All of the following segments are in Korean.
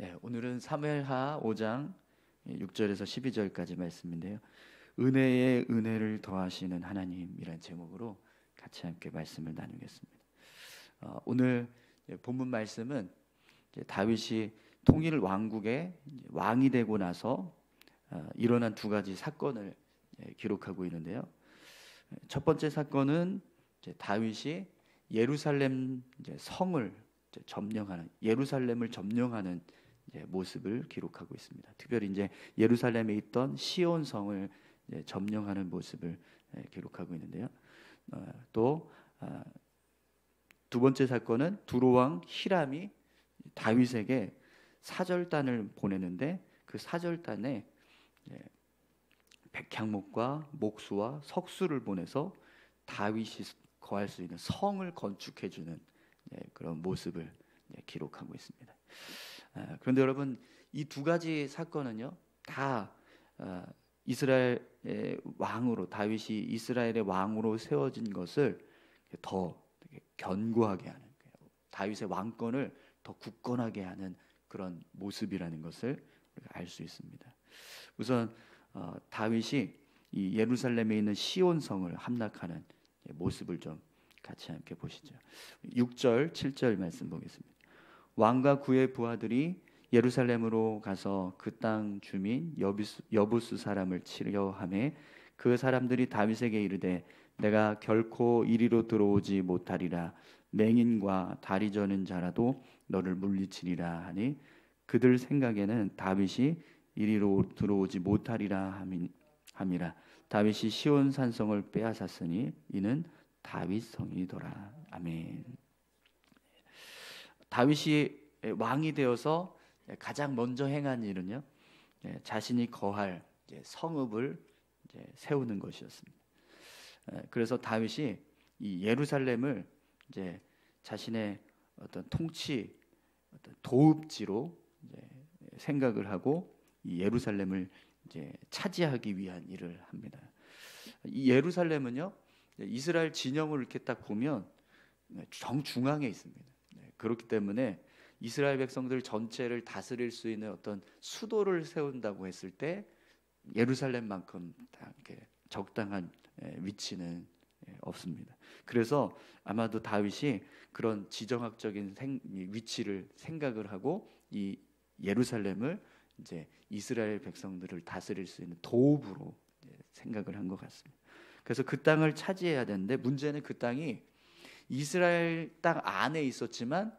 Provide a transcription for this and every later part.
네, 오늘은 사무엘하 5장 6절에서 12절까지 말씀인데요. 은혜에 은혜를 더하시는 하나님이란 제목으로 같이 함께 말씀을 나누겠습니다. 오늘 본문 말씀은 다윗이 통일 왕국의 왕이 되고 나서 일어난 두 가지 사건을 기록하고 있는데요. 첫 번째 사건은 다윗이 예루살렘 성을 점령하는, 예루살렘을 점령하는 모습을 기록하고 있습니다. 특별히 예루살렘에 있던 시온 성을 점령하는 모습을 기록하고 있는데요. 또 두 번째 사건은 두로 왕 히람이 다윗에게 사절단을 보내는데 그 사절단에 백향목과 목수와 석수를 보내서 다윗이 거할 수 있는 성을 건축해주는 그런 모습을 기록하고 있습니다. 그런데 여러분, 이 두 가지 사건은요 다 이스라엘의 왕으로, 다윗이 이스라엘의 왕으로 세워진 것을 더 견고하게 하는, 다윗의 왕권을 더 굳건하게 하는 그런 모습이라는 것을 알 수 있습니다. 우선 다윗이 이 예루살렘에 있는 시온 성을 함락하는 모습을 좀 같이 함께 보시죠. 6절 7절 말씀 보겠습니다. 왕과 그의 부하들이 예루살렘으로 가서 그 땅 주민 여부수 사람을 치려 하매 그 사람들이 다윗에게 이르되 내가 결코 이리로 들어오지 못하리라. 맹인과 다리 저는 자라도 너를 물리치리라 하니 그들 생각에는 다윗이 이리로 들어오지 못하리라 함이라. 다윗이 시온 산성을 빼앗았으니 이는 다윗 성이더라. 아멘. 다윗이 왕이 되어서 가장 먼저 행한 일은요, 자신이 거할 성읍을 세우는 것이었습니다. 그래서 다윗이 이 예루살렘을 자신의 어떤 통치, 어떤 도읍지로 생각을 하고 이 예루살렘을 차지하기 위한 일을 합니다. 이 예루살렘은요, 이스라엘 진영을 이렇게 딱 보면 정중앙에 있습니다. 그렇기 때문에 이스라엘 백성들 전체를 다스릴 수 있는 어떤 수도를 세운다고 했을 때 예루살렘만큼 딱 이렇게 적당한 위치는 없습니다. 그래서 아마도 다윗이 그런 지정학적인 위치를 생각을 하고 이 예루살렘을 이스라엘 백성들을 다스릴 수 있는 도읍으로 생각을 한 것 같습니다. 그래서 그 땅을 차지해야 되는데, 문제는 그 땅이 이스라엘 땅 안에 있었지만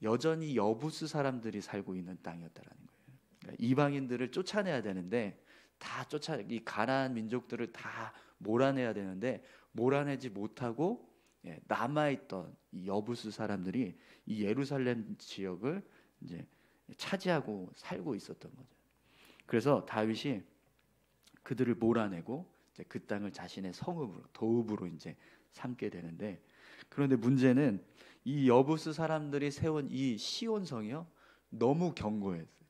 여전히 여부스 사람들이 살고 있는 땅이었다라는 거예요. 그러니까 이방인들을 쫓아내야 되는데, 이 가나안 민족들을 다 몰아내야 되는데 몰아내지 못하고 남아있던 이 여부스 사람들이 이 예루살렘 지역을 차지하고 살고 있었던 거죠. 그래서 다윗이 그들을 몰아내고 그 땅을 자신의 성읍으로, 도읍으로 삼게 되는데, 그런데 문제는 이 여부스 사람들이 세운 이 시온성이요 너무 견고했어요.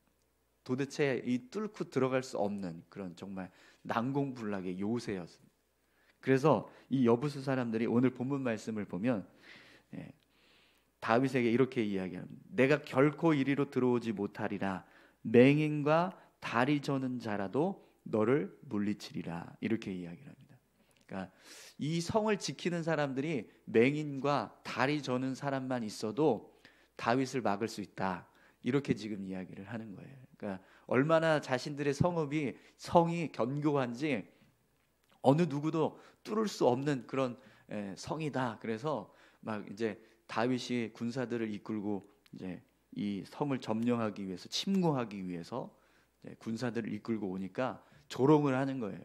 도대체 이 뚫고 들어갈 수 없는 그런 정말 난공불락의 요새였습니다. 그래서 이 여부스 사람들이 오늘 본문 말씀을 보면 다윗에게 이렇게 이야기합니다. 내가 결코 이리로 들어오지 못하리라. 맹인과 다리 저는 자라도 너를 물리치리라. 이렇게 이야기를 합니다. 그러니까 이 성을 지키는 사람들이 맹인과 다리 저는 사람만 있어도 다윗을 막을 수 있다. 이렇게 지금 이야기를 하는 거예요. 그러니까 얼마나 자신들의 성이 견고한지 어느 누구도 뚫을 수 없는 그런 성이다. 그래서 막 다윗이 군사들을 이끌고 이 성을 점령하기 위해서, 침공하기 위해서 군사들을 이끌고 오니까 조롱을 하는 거예요.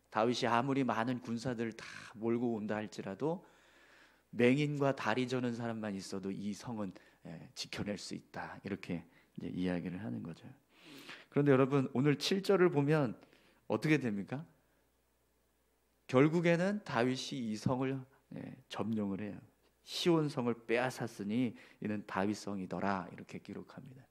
다윗이 아무리 많은 군사들을 다 몰고 온다 할지라도 맹인과 다리 저는 사람만 있어도 이 성은 지켜낼 수 있다. 이렇게 이야기를 하는 거죠. 그런데 여러분, 오늘 7절을 보면 어떻게 됩니까? 결국에는 다윗이 이 성을 점령을 해요. 시온 성을 빼앗았으니 이는 다윗 성이더라. 이렇게 기록합니다.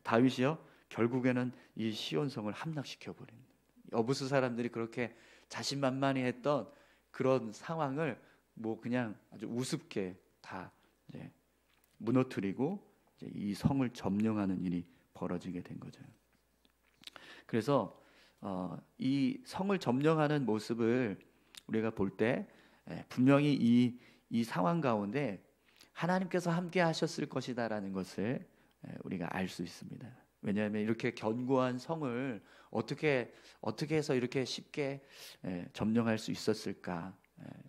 다윗이요 결국에는 이 시온 성을 함락시켜 버립니다. 여부스 사람들이 그렇게 자신만만히 했던 그런 상황을 그냥 아주 우습게 다 무너뜨리고 이 성을 점령하는 일이 벌어지게 된 거죠. 그래서 이 성을 점령하는 모습을 우리가 볼 때 분명히 이 상황 가운데 하나님께서 함께 하셨을 것이다라는 것을 우리가 알 수 있습니다. 왜냐하면 이렇게 견고한 성을 어떻게 해서 이렇게 쉽게 점령할 수 있었을까?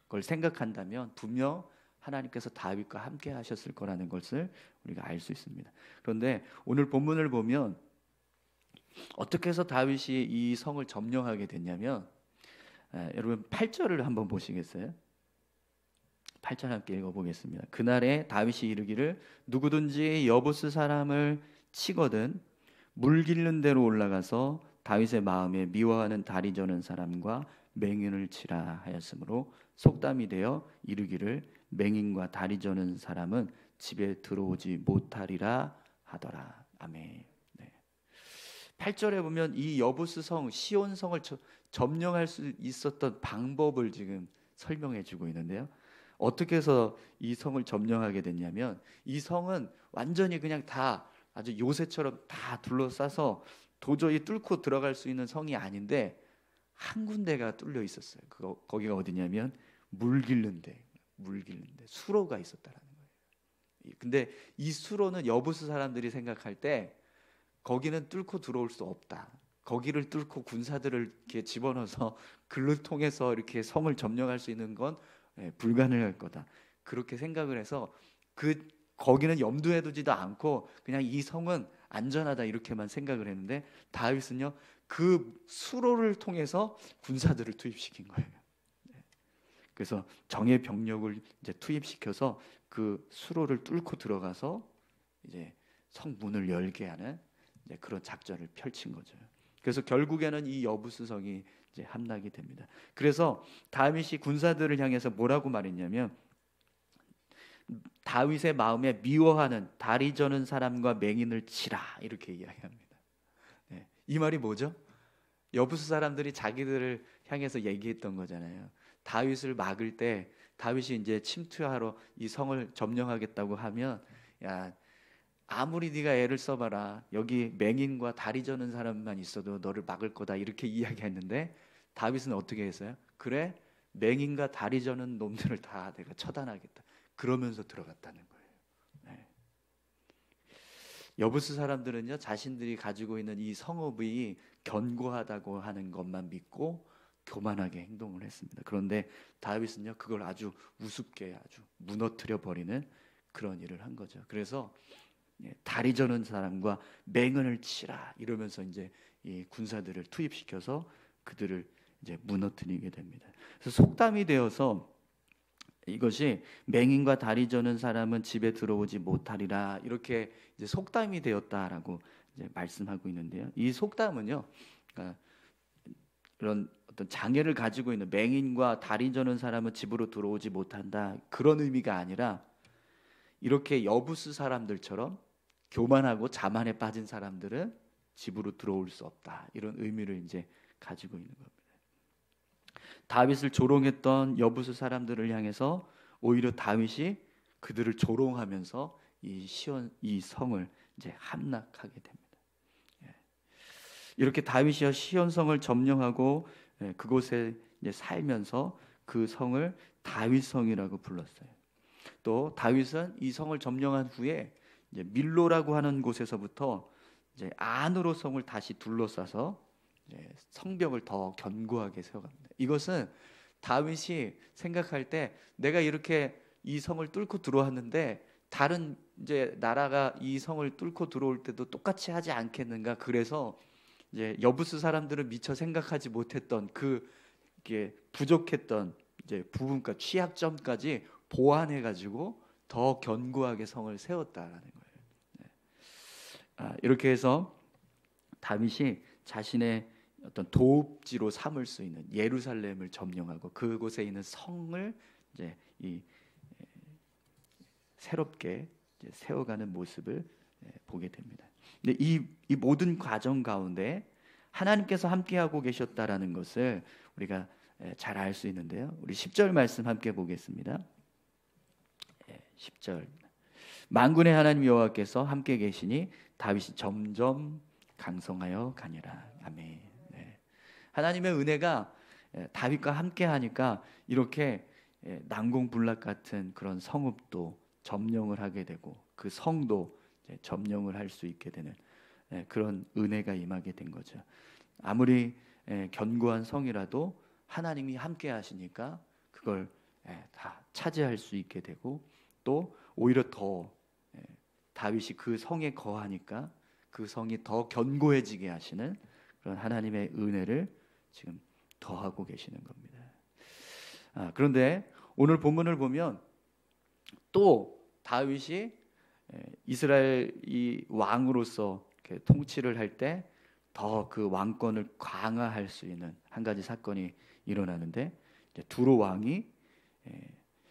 그걸 생각한다면 분명 하나님께서 다윗과 함께 하셨을 거라는 것을 우리가 알 수 있습니다. 그런데 오늘 본문을 보면 어떻게 해서 다윗이 이 성을 점령하게 됐냐면 여러분 8절을 한번 보시겠어요? 8절 함께 읽어보겠습니다. 그날에 다윗이 이르기를 누구든지 여부스 사람을 치거든 물 기른 데로 올라가서 다윗의 마음에 미워하는 다리 저는 사람과 맹인을 치라 하였으므로 속담이 되어 이르기를 맹인과 다리 저는 사람은 집에 들어오지 못하리라 하더라. 아멘. 8절에 보면 이 여부스 성 시온 성을 점령할 수 있었던 방법을 지금 설명해 주고 있는데요. 어떻게 해서 이 성을 점령하게 됐냐면 이 성은 완전히 그냥 다 아주 요새처럼 다 둘러싸서 도저히 뚫고 들어갈 수 있는 성이 아닌데 한 군데가 뚫려 있었어요. 거기가 어디냐면 물 기른 데 수로가 있었다라는 거예요. 근데 이 수로는 여부스 사람들이 생각할 때 거기는 뚫고 들어올 수 없다. 거기를 뚫고 군사들을 이렇게 집어넣어서 글을 통해서 이렇게 성을 점령할 수 있는 건 불가능할 거다. 그렇게 생각을 해서 거기는 염두에 두지도 않고 그냥 이 성은 안전하다 이렇게만 생각을 했는데 다윗은요 그 수로를 통해서 군사들을 투입시킨 거예요. 그래서 정예 병력을 이제 투입시켜서 그 수로를 뚫고 들어가서 이제 성문을 열게 하는 그런 작전을 펼친 거죠. 그래서 결국에는 이 여부스 성이 이제 함락이 됩니다. 그래서 다윗이 군사들을 향해서 뭐라고 말했냐면 다윗의 마음에 미워하는 다리 저는 사람과 맹인을 치라 이렇게 이야기합니다. 이 말이 뭐죠? 여부스 사람들이 자기들을 향해서 얘기했던 거잖아요. 다윗을 막을 때 다윗이 이제 침투하러 이 성을 점령하겠다고 하면 야 아무리 네가 애를 써봐라 여기 맹인과 다리 저는 사람만 있어도 너를 막을 거다 이렇게 이야기했는데 다윗은 어떻게 했어요? 그래 맹인과 다리 저는 놈들을 다 내가 처단하겠다 그러면서 들어갔다는 거예요. 여부스 사람들은요 자신들이 가지고 있는 이 성읍이 견고하다고 하는 것만 믿고 교만하게 행동을 했습니다. 그런데 다윗은요 그걸 아주 우습게 아주 무너뜨려 버리는 그런 일을 한 거죠. 그래서 다리 저는 사람과 맹인을 치라 이러면서 이제 이 군사들을 투입시켜서 그들을 이제 무너뜨리게 됩니다. 그래서 속담이 되어서 이것이 맹인과 다리 저는 사람은 집에 들어오지 못하리라 이렇게 이제 속담이 되었다라고 이제 말씀하고 있는데요. 이 속담은요, 그러니까 이런 어떤 장애를 가지고 있는 맹인과 다리 저는 사람은 집으로 들어오지 못한다 그런 의미가 아니라 이렇게 여부스 사람들처럼 교만하고 자만에 빠진 사람들은 집으로 들어올 수 없다 이런 의미를 이제 가지고 있는 겁니다. 다윗을 조롱했던 여부스 사람들을 향해서 오히려 다윗이 그들을 조롱하면서 이 성을 이제 함락하게 됩니다. 이렇게 다윗이 시온성을 점령하고 그곳에 이제 살면서 그 성을 다윗성이라고 불렀어요. 또 다윗은 이 성을 점령한 후에 이제 밀로라고 하는 곳에서부터 이제 안으로 성을 다시 둘러싸서 성벽을 더 견고하게 세워갑니다. 이것은 다윗이 생각할 때 내가 이렇게 이 성을 뚫고 들어왔는데 다른 이제 나라가 이 성을 뚫고 들어올 때도 똑같이 하지 않겠는가? 그래서 이제 여부스 사람들은 미처 생각하지 못했던 이게 부족했던 이제 부분과 취약점까지 보완해 가지고 더 견고하게 성을 세웠다라는 거예요. 이렇게 해서 다윗이 자신의 어떤 도읍지로 삼을 수 있는 예루살렘을 점령하고 그곳에 있는 성을 이제 새롭게 이제 세워가는 모습을 보게 됩니다. 근데 이 모든 과정 가운데 하나님께서 함께하고 계셨다라는 것을 우리가 잘 알 수 있는데요. 우리 10절 말씀 함께 보겠습니다. 10절 만군의 하나님 여호와께서 함께 계시니 다윗이 점점 강성하여 가니라. 아멘. 네. 하나님의 은혜가 다윗과 함께 하니까 이렇게 난공불락 같은 그런 성읍도 점령을 하게 되고 그 성도 점령을 할 수 있게 되는 그런 은혜가 임하게 된 거죠. 아무리 견고한 성이라도 하나님이 함께 하시니까 그걸 다 차지할 수 있게 되고, 또 오히려 더 다윗이 그 성에 거하니까 그 성이 더 견고해지게 하시는 그런 하나님의 은혜를 지금 더하고 계시는 겁니다. 그런데 오늘 본문을 보면 또 다윗이 이스라엘 이 왕으로서 이렇게 통치를 할 때 더 그 왕권을 강화할 수 있는 한 가지 사건이 일어나는데, 두로 왕이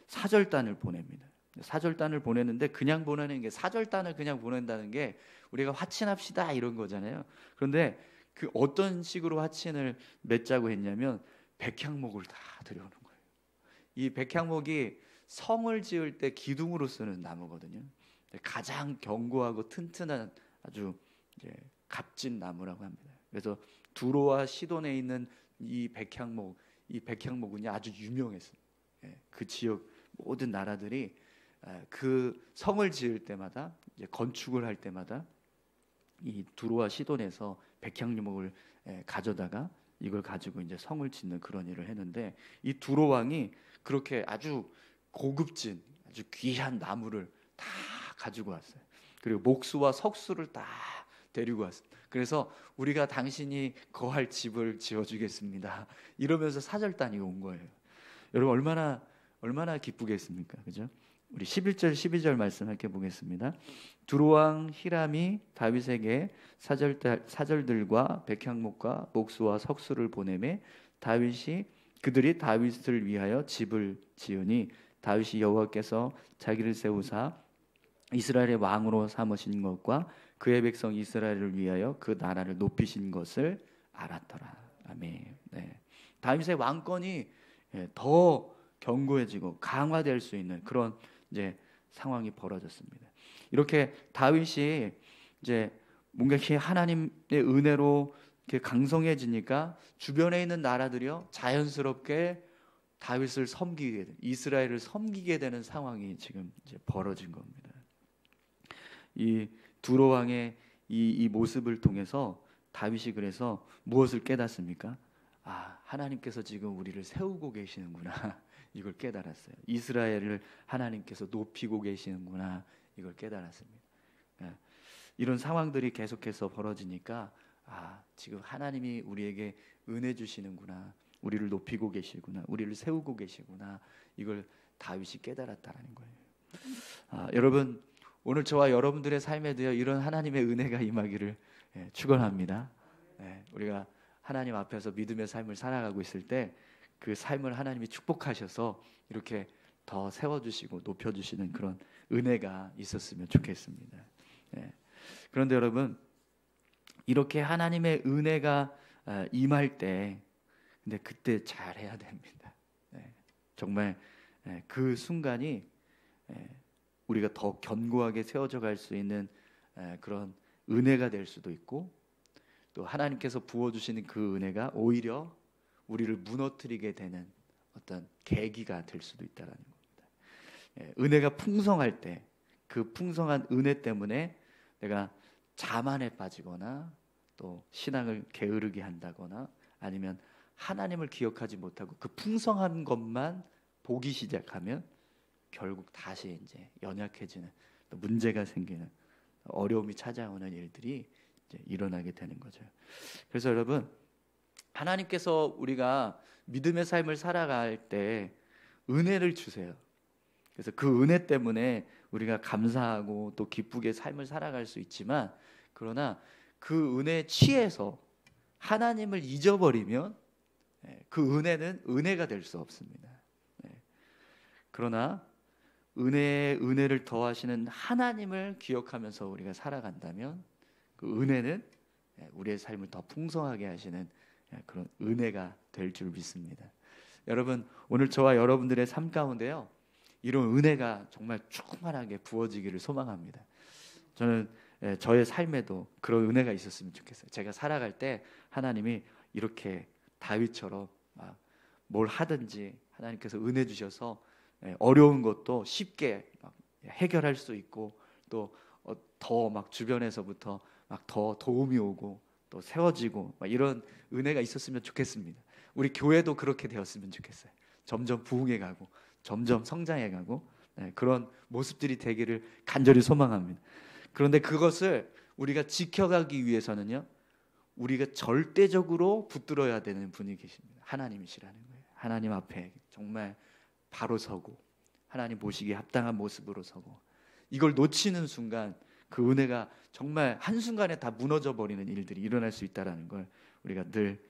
사절단을 보냅니다. 사절단을 보내는데, 그냥 보내는 게, 사절단을 그냥 보낸다는 게 우리가 화친합시다 이런 거잖아요. 그런데 그 어떤 식으로 화친을 맺자고 했냐면 백향목을 다 들여오는 거예요. 이 백향목이 성을 지을 때 기둥으로 쓰는 나무거든요. 가장 견고하고 튼튼한 아주 값진 나무라고 합니다. 그래서 두로와 시돈에 있는 이 백향목은 아주 유명했어요. 그 지역 모든 나라들이 그 성을 지을 때마다, 건축을 할 때마다 이 두로와 시돈에서 백향목을 가져다가 이걸 가지고 이제 성을 짓는 그런 일을 했는데, 이 두로 왕이 그렇게 아주 고급진 아주 귀한 나무를 다 가지고 왔어요. 그리고 목수와 석수를 다 데리고 왔습니다. 그래서 우리가 당신이 거할 집을 지어주겠습니다 이러면서 사절단이 온 거예요. 여러분 얼마나 기쁘겠습니까? 그죠? 우리 11절 12절 말씀 함께 보겠습니다. 두로왕 히람이 다윗에게 사절들과 백향목과 목수와 석수를 보내매 그들이 다윗을 위하여 집을 지으니 다윗이 여호와께서 자기를 세우사 이스라엘의 왕으로 삼으신 것과 그의 백성 이스라엘을 위하여 그 나라를 높이신 것을 알았더라. 아멘. 네. 다윗의 왕권이 더 견고해지고 강화될 수 있는 그런 상황이 벌어졌습니다. 이렇게 다윗이 뭔가 이렇게 하나님의 은혜로 이렇게 강성해지니까 주변에 있는 나라들이요 자연스럽게 다윗을 섬기게 되는, 이스라엘을 섬기게 되는 상황이 지금 벌어진 겁니다. 이 두로 왕의 이 모습을 통해서 다윗이 그래서 무엇을 깨닫습니까? 하나님께서 지금 우리를 세우고 계시는구나 이걸 깨달았어요. 이스라엘을 하나님께서 높이고 계시는구나 이걸 깨달았습니다. 이런 상황들이 계속해서 벌어지니까 지금 하나님이 우리에게 은혜 주시는구나, 우리를 높이고 계시구나, 우리를 세우고 계시구나, 이걸 다윗이 깨달았다는 거예요. 여러분, 오늘 저와 여러분들의 삶에도요 이런 하나님의 은혜가 임하기를 축원합니다. 우리가 하나님 앞에서 믿음의 삶을 살아가고 있을 때 그 삶을 하나님이 축복하셔서 이렇게 더 세워주시고 높여주시는 그런 은혜가 있었으면 좋겠습니다. 그런데 여러분, 이렇게 하나님의 은혜가 임할 때 근데 그때 잘해야 됩니다. 정말 그 순간이 우리가 더 견고하게 세워져 갈 수 있는 그런 은혜가 될 수도 있고, 또 하나님께서 부어주시는 그 은혜가 오히려 우리를 무너뜨리게 되는 어떤 계기가 될 수도 있다는 겁니다. 은혜가 풍성할 때 그 풍성한 은혜 때문에 내가 자만에 빠지거나 또 신앙을 게으르게 한다거나 아니면 하나님을 기억하지 못하고 그 풍성한 것만 보기 시작하면 결국 다시 연약해지는, 또 문제가 생기는, 어려움이 찾아오는 일들이 일어나게 되는 거죠. 그래서 여러분, 하나님께서 우리가 믿음의 삶을 살아갈 때 은혜를 주세요. 그래서 그 은혜 때문에 우리가 감사하고 또 기쁘게 삶을 살아갈 수 있지만, 그러나 그 은혜에 취해서 하나님을 잊어버리면 그 은혜는 은혜가 될 수 없습니다. 그러나 은혜를 더하시는 하나님을 기억하면서 우리가 살아간다면 그 은혜는 우리의 삶을 더 풍성하게 하시는 그런 은혜가 될 줄 믿습니다. 여러분, 오늘 저와 여러분들의 삶 가운데요 이런 은혜가 정말 충만하게 부어지기를 소망합니다. 저는 저의 삶에도 그런 은혜가 있었으면 좋겠어요. 제가 살아갈 때 하나님이 이렇게 다윗처럼 뭘 하든지 하나님께서 은혜 주셔서 어려운 것도 쉽게 해결할 수 있고, 또 더 막 주변에서부터 막 더 도움이 오고 또 세워지고 이런 은혜가 있었으면 좋겠습니다. 우리 교회도 그렇게 되었으면 좋겠어요. 점점 부흥해 가고 점점 성장해 가고 그런 모습들이 되기를 간절히 소망합니다. 그런데 그것을 우리가 지켜가기 위해서는요, 우리가 절대적으로 붙들어야 되는 분이 계십니다. 하나님이시라는 거예요. 하나님 앞에 정말 바로 서고 하나님 보시기에 합당한 모습으로 서고, 이걸 놓치는 순간 그 은혜가 정말 한순간에 다 무너져 버리는 일들이 일어날 수 있다는 걸 우리가 늘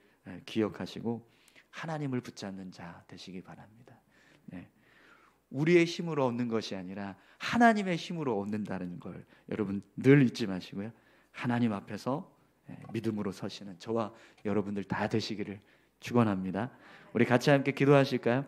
기억하시고 하나님을 붙잡는 자 되시기 바랍니다. 우리의 힘으로 얻는 것이 아니라 하나님의 힘으로 얻는다는 걸 여러분 늘 잊지 마시고요, 하나님 앞에서 믿음으로 서시는 저와 여러분들 다 되시기를 축원합니다. 우리 같이 함께 기도하실까요?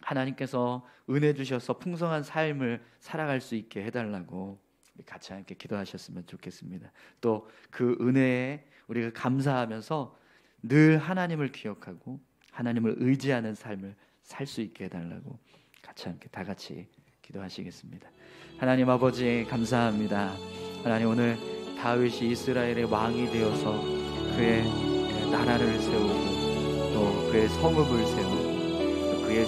하나님께서 은혜 주셔서 풍성한 삶을 살아갈 수 있게 해달라고 같이 함께 기도하셨으면 좋겠습니다. 또 그 은혜에 우리가 감사하면서 늘 하나님을 기억하고 하나님을 의지하는 삶을 살 수 있게 해달라고 같이 함께 다 같이 기도하시겠습니다. 하나님 아버지 감사합니다. 하나님, 오늘 다윗이 이스라엘의 왕이 되어서 그의 나라를 세우고 또 그의 성읍을 세우고